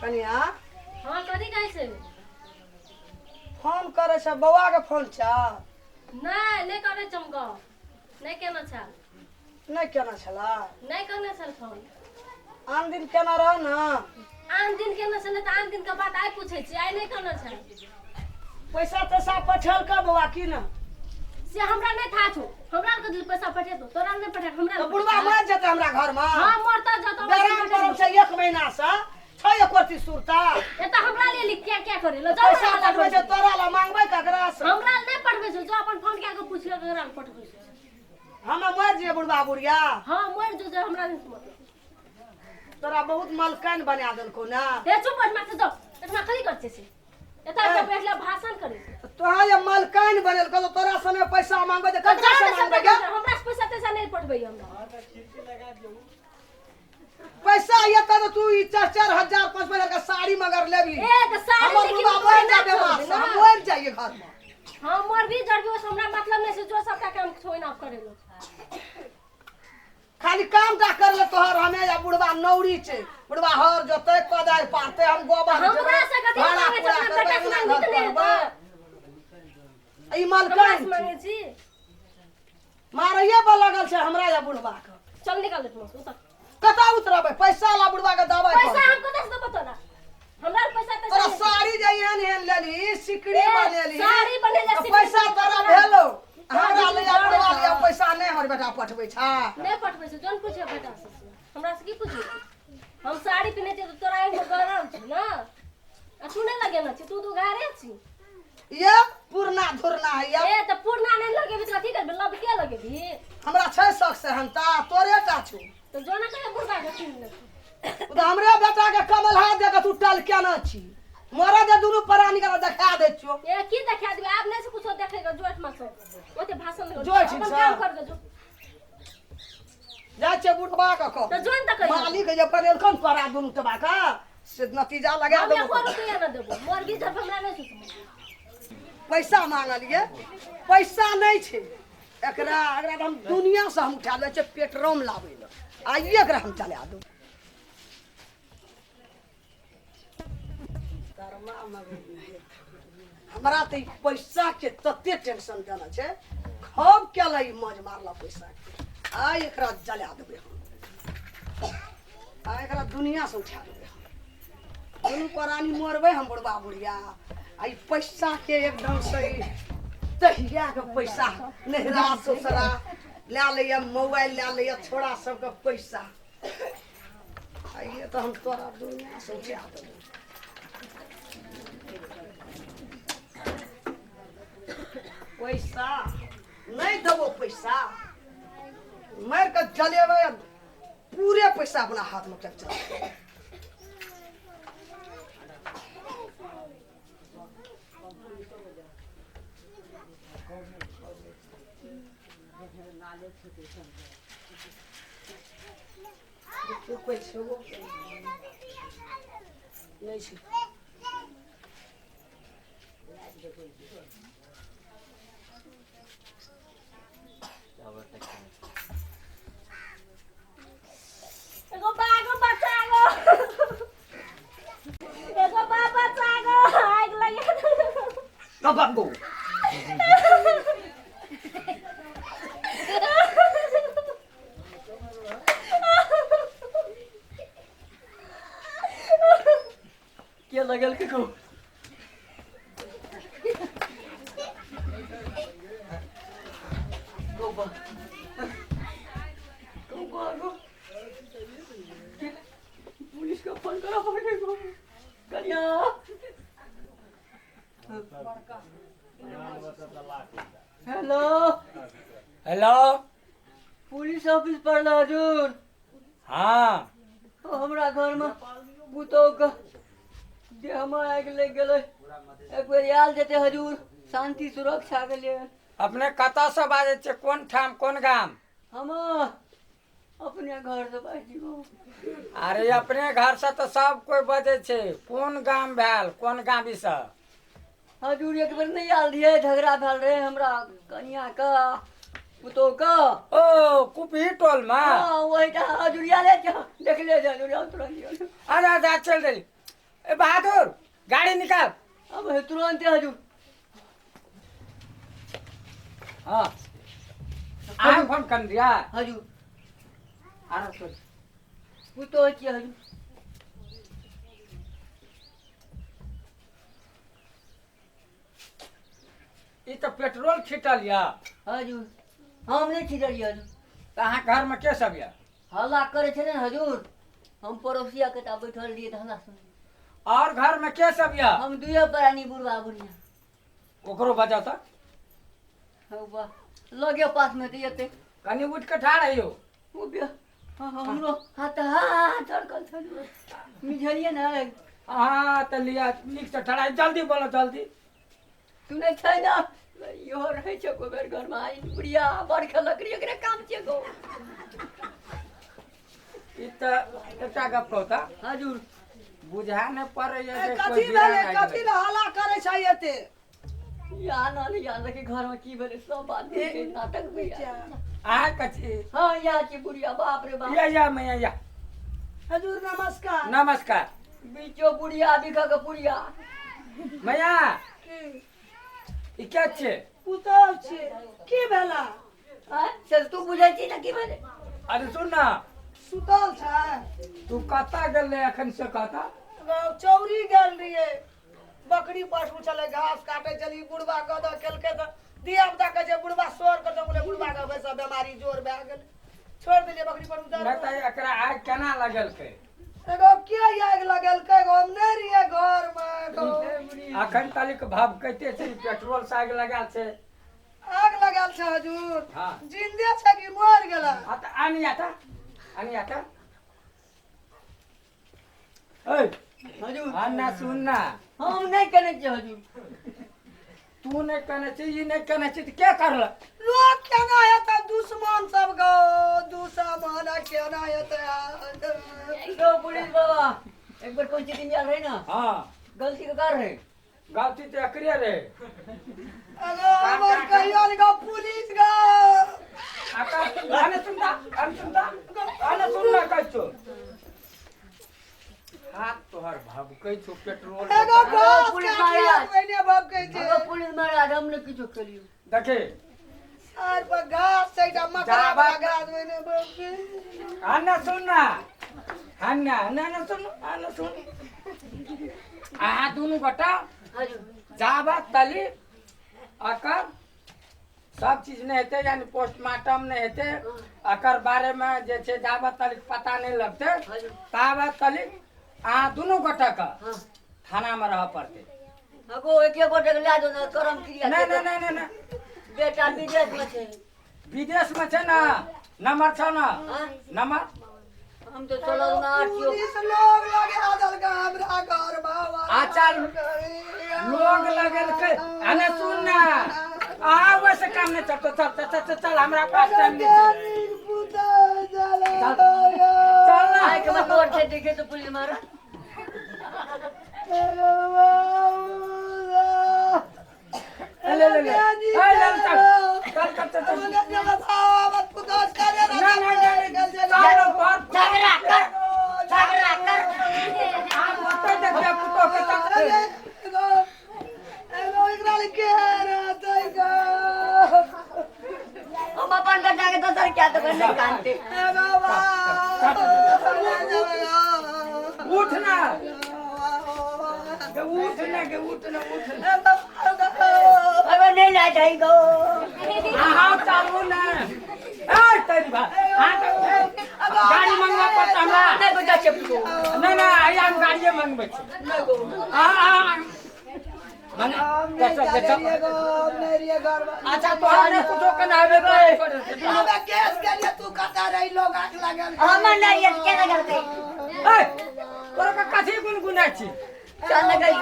कनिया हाँ कथी कहै छै फोन करे छ बौआ के फोन छ नहीं करे चमको नहीं केना छ नहीं केना छला नहीं करने छल फोन आन दिन केना रह न आन दिन केना छल त आन दिन के बात आइ पूछै छी आइ नहीं करने छ पैसा तैसा पठल का बौआ की न से हमरा नहीं था छु हमरा के दिल पैसा पठे तो तोरा नहीं पठे हमरा तो बुढ़वा मर जते हमरा घर में हां मरता जतो बेराम परम से 1 महीना से छै एकोती सुरता ए त हमरा ले लिख क्या करे लो पैसा पठबै छै तोरा ला मांगबै ककरा से हमरा नहीं पठबै छै जो अपन फोन के पूछियो ककरा पठबै छै हम मर जे बुढ़वा बुढ़िया हां मर जो हमरा नहीं मतलब तोरा बहुत मलकान बना देलको ना ए चुप मत मत जाओ इतना कथी करते से एता के बैठला भाषण करे तोहा ये मलकान बनल को तोरा सने पैसा मांगबै त ककरा से मांगबै गे हमरा से पैसा तैसा नहीं पठबै हमरा पैसा ये त तू 4-4 हजार 5,000 का साड़ी मगर लेबी ए त साड़ी हमर बुढ़वा मर जा बेमार से हम मर जाइए घर में हां मर भी जड़ भी हमरा मतलब नहीं से जो सबका काम छोई ना करे लो खाली काम टा कर ले तोहर हमें या बुढ़वा नौरी छे बुढ़वा हर जोते कोदार पाते हम गोबर हमरा से कथी मांगे छै अपना बेटा से मांगे नहीं ई मलकान मांगे छी मारैये पर लगल छै हमरा या बुढ़वा के चल निकाल दे तुम उतर कता उतरबै पैसा ला बुढ़वा के दबाई पैसा हम कतै से देबो तोरा हमरा पैसा तोरा साड़ी जे एहन लेली सिकड़ी बनेली साड़ी बनेले तो पैसा तोरा भेलो हमरा ले बुढ़वा ले पैसा नहीं हमर बेटा पठबै छा नहीं पठबै छै जोन पूछे बेटा से हमरा से की पूछियो हम साड़ी पिने छै तो तोरा एक गरम छै ना आ तू नहीं लगे ना तू दुगारे छी ये पुरना धुरना है ये ए त पुरना नहीं लगे भी कथी करबे लब के लगे भी हमरा छै शौक से हम ता तोरे टा छु तो जोना के बुढ़ा के छीन ले तो हमरे बेटा के कमल हाथ दे के तू टल केना छी मोरा दे दुनु प्राणी के देखा दे छियो ए की देखा दिबे आब नहीं से कुछो देखेगा जोट मत ओते भाषण नहीं जोट छी काम कर दे जो जा छे बुढ़वा के को तो जोन तक मालिक जे परेल कौन तोरा दुनु तबा का से नतीजा लगा हम देबो एको रुपया न देबो मोर भी जब हमरा नहीं सुत पैसा मांगलिए पैसा नहीं छे एकरा अगर हम दुनिया से हम उठा ले छे पेट्रोल लाबै ले आइए एकरा हम चला दो हमरा तो पैसा के तते टेंशन देना छे खूब केला ई मौज मारला पैसा के आ एकरा जला देबे हम आ एकरा दुनिया से उठा देबे हम दुनु प्राणी मरबे हम बुढ़वा बुढ़िया आ ई पैसा के एकदम सही तहिया के पैसा नहरा ससुरा ले लिया मोबाइल ले लिया छोड़ा सबके पैसा आइए तो हम तोरा दुनिया से उठा देबे पैसा नहीं देबो पैसा मार के जलेबे पूरे पैसा अपना हाथ में चल नहीं छी एगो बागो बचागो एगो बाबा बचागो आग लगे ना बाबू क्या लगल के को पुलिस का फोन करा पड़ेगा कन्या हेलो हेलो पुलिस ऑफिस पर हजूर हाँ हमरा घर में बुतो का देह में आग लग गेले एक बेर आयल जेते हजूर शांति सुरक्षा के लिए अपने कतऽ से बाजै छियै कोन ठाम कोन गाम हम अपने घर से बाजी अरे अपने घर से तो सब कोई बजे छै कोन गाम भेल कोन गामी से हजूर एक बेर नहीं आयल रहिए झगड़ा भेल रहे हमरा कनिया का पुतो का ओ कुपही टोल में वही हजूरिया ले देख ले हजूरिया तुरंत आजा आजा चल रही ए बहादुर गाड़ी निकाल। अब है तुरंत हजूर। हाँ आए फोन कर दिया हजूर आराम से। वो तो है क्या हजूर। ये तो पेट्रोल छिटल या हजूर हम नहीं छिड़लिए हजूर। तहाँ घर में के सब या हल्ला करे छे ने हजूर। हम पड़ोसिया के ता बैठल रहिए त हल्ला सुन। और घर में के सब या हम दुए प्राणी बुढ़वा बुढ़िया। ओकरो बजा तो हौ बा लगे पास में दियते। कनी उठ के ठाड़ है यो। वो भी हमरो हाथ हाथ धड़कल छन। मिझलिए ना हाँ तो लिया निक से ठड़ा जल्दी बोलो जल्दी। तूने छै ना यो रहे छ को बेर घर में आई बुढ़िया बड़का लकड़ी एकरे काम छे गो। ई तो एकटा गप कहता हजूर बुझा न पड़े ये ए, जे कोई कथी बिरान भेलै आइ कथी गेलै। ले हल्ला करे छै एते याद के घर में की भेले सब आदमी के नाटक भी आ कथी हाँ या की बुढ़िया बाप रे बाप। या मैया या हजूर नमस्कार नमस्कार बीचो बुढ़िया बिखा के बुढ़िया। मैया की ई क्या छे। पुतौह छै की भेला से तू बुझै छी ना की भेले। अरे सुन ना सुतल छै तू कता गेले अखन से कता गाँव चौरी गेल रहिए बकरी पशु छले घास काटे चली बुढ़वा गद केलके त दिया बता के जे बुढ़वा सोर के तो बोले बुढ़वा के वैसा बीमारी जोर भए गेल छोड़ देलिए बकरी पर उधर नहीं तो एकरा आग केना लगल के। एगो के आग लगेलकै गो हम नहीं रहिए घर में गो अखन तलिक भाव कहते छै पेट्रोल से आग लगाल छै। आग लगल छै हजूर हाँ। जिंदे छै कि मर गेला आ त आनिया था ए हजूर अन्ना सुन ना हम नहीं कने छी हजूर। तू नहीं कहने छी ई नहीं कहने छी तो क्या करल। लोग केना हेतै दुश्मन सब गो दुश्मन केना हेतै तो पुलिस बाबा एक बार कोई चिट्ठी मिल रही ना हाँ गलती का कर रहे। गलती तो एकरे रे। अगो हमर कहियो ने गो पुलिस गो आका आने सुनना कहछो हाथ तोहर भाव कहै छो पेट्रोल एगो घास पुलिस काटिया महाराज। पहिने भग कहै छै अगर पुलिस महाराज हमने किछो करियो। देखे सर पर घास छै ता मकरा जाबा- घास पहिने भग के आना सुनना आना सुन आ दुनु गोटा हजूर जाबा तली अकर सब चीज नहीं हेते यानी पोस्टमार्टम नहीं हेते अकर बारे में जे छे जाबा तली पता नहीं लगते ताबा तली आ दुनु गोटा का हाँ थाना में रह पड़ते। अगो एक गोटे के ला दो ना करम क्रिया नहीं बेटा विदेश में छे। विदेश में छे ना नंबर छ ना हाँ नंबर हम तो चलो ना आरटीओ पुलिस लोग लगे आदल का हमरा घर बाबा आचार लोग लगल के आने सुन ना आ वैसे काम नहीं चल चल हमरा पास टाइम नहीं चल आए के ना मत और से देखे तो पुलिस मारा। ले झगड़ा कर हम अपन बेटा के दोसर क्या तो नहीं कानते। उठना अगर नहीं ला जाएगा हाँ चालू ना तेरी बात गाड़ी मंगवा पड़ता हमरा नहीं बता चप्पू ना आई हम गाड़िए मंगबै छी अच्छा तो हमने कुछो कनावे हमर नहीं है क्या करते तोरा का कथी गुनगुनाइ छी चल गई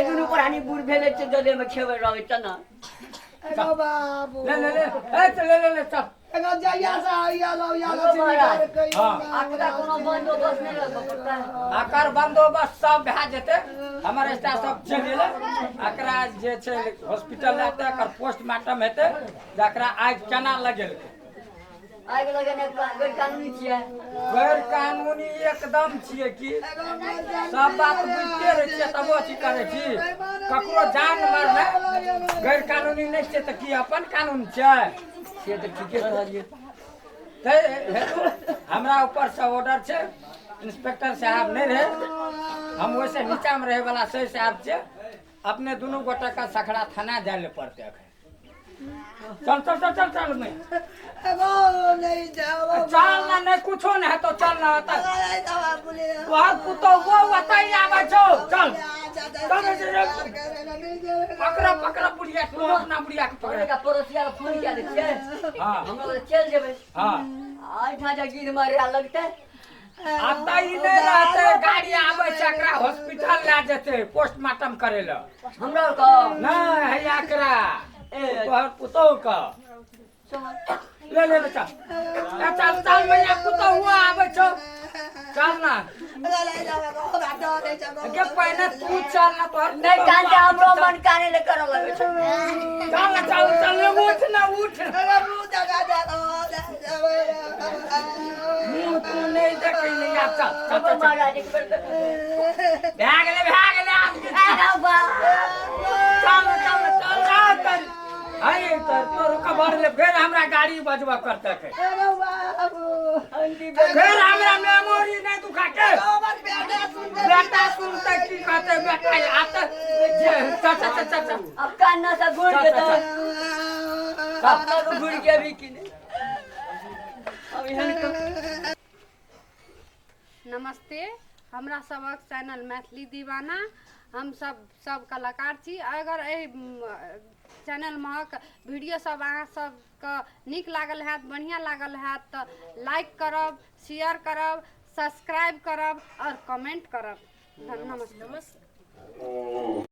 दुनू पुरानी बूढ़ भेले छै गले में खेवे रहे तना ले ले चल आपका कोनो बंदोबस्त नहीं लग पड़ता है। आकर बंदोबस्त सब भए जेतै हमर स्टाफ सब चलि गेलै एकरा जे छै हॉस्पिटल लेतै एकर पोस्टमार्टम हेतै जकरा आगि केना लगेलकै आगे लगे ने गैर कानूनी छियै। गैर कानूनी एकदम छियै कि सब बात बुझते रहे छियै तब अथी करे छी। ककरो जान मारना गैर कानूनी नहीं छै त की अपन कानून छै से तऽ ठीके कहलियै। ते हेतु हमरा ऊपर से ऑर्डर छै। इंस्पेक्टर साहब नहीं रहे, हम वैसे नीचा में रहे वाला सही साहब छै। अपने दोनों गोटा का सखड़ा थाना जाए ले पड़ते है। चल चल चल चल चल मैं नहीं जाओ चल ना नहीं कुछो नहीं है तो चल ना होता बहुत पुतो वो बताई आवा छो चल पकड़ा पकड़ा बुढ़िया तू अपना बुढ़िया के हमरे पकड़ का पड़ोसिया के फोन किया दे छियै। हाँ हमरा तो चल जेबै। हाँ आज ठाजा गिर मारे लगते। आता ही नहीं रहते गाड़ी आवे चकरा हॉस्पिटल ले जेते पोस्टमार्टम करे ला हमरा का नहीं है एकरा तोहर पुतो का ले ले ले चल चल चल मैं पुतो हुआ आवे छो चल ना के पहले तू चल ना तोहर नहीं कांटे हमरो मन काने ले कर लगे छै। चल ना चल चल ले उठ ना उठ मुंह तू नहीं देखे नहीं आप चल चल चल चल महाराज एक बार भाग ले आप चल चल चल चल हाय तर तोर खबर ले फिर हमरा गाड़ी बजवा करते के फिर हमरा मेमोरी नहीं दुखा के बेटा सुनते की कहते बेटा आता चल चल चल चल अब कान्ना से घुड़ के तो अपना को घुड़ के भी किने अब यहाँ नमस्ते, हमरा सबक चैनल मैथिली दीवाना हम सब कलाकार छी। अगर एहि चैनल महक वीडियो सब अहाँ सबके नीक लागल हैत, बढ़िया लागल हैत तऽ लाइक करब, शेयर करब, सब्सक्राइब करब और कमेंट करब। नमस्ते।